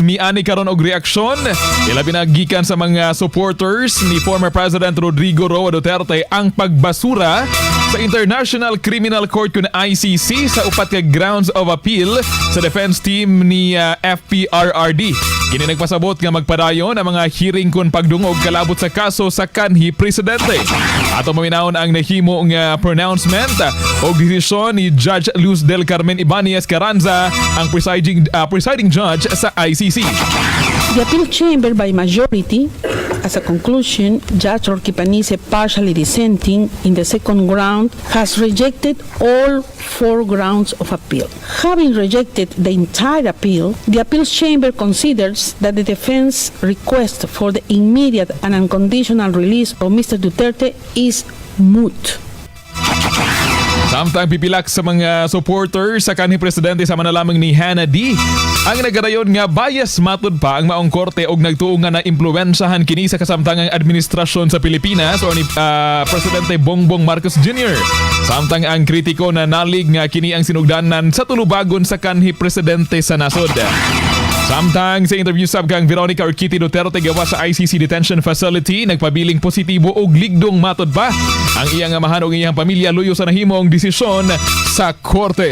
Miani karon og reaksyon ilabi na gikan sa mga supporters ni former President Rodrigo Duterte ang pagbasura sa International Criminal Court kun ICC sa upat ka grounds of appeal sa defense team ni Fprrd. Kini nagpasabot nga magpadayon ang mga hearing kun pagdungog kalabot sa kaso sa kanhi presidente. Ato maminawon ang nahimo nga pronouncement o desisyon ni Judge Luz del Carmen Ibanez Carranza, ang presiding judge sa ICC. The appeal chamber by majority, as a conclusion, Judge Orquipanise partially dissenting in the second ground, has rejected all 4 grounds of appeal. Having rejected the entire appeal, the appeals chamber considers that the defense request for the immediate and unconditional release of Mr. Duterte is moot. Samtang pipilak sa mga supporters sa kanhi presidente sa manalamang ni Hannah D. Ang nagadayon nga bias matud pa ang maong korte og nagtuo nga na impluwensyahan kini sa kasamtangang administrasyon sa Pilipinas o ni Presidente Bongbong Marcos Jr. Samtang ang kritiko na nalig nga kini ang sinugdanan sa tulubagon sa kanhi presidente sa nasod. Samtang sa interview sab kang Veronica Orquiti Duterte gawa sa ICC Detention Facility, nagpabiling positibo og ligdong matod pa ang iyang amahan og iyang pamilya luyo sa nahimong desisyon sa korte.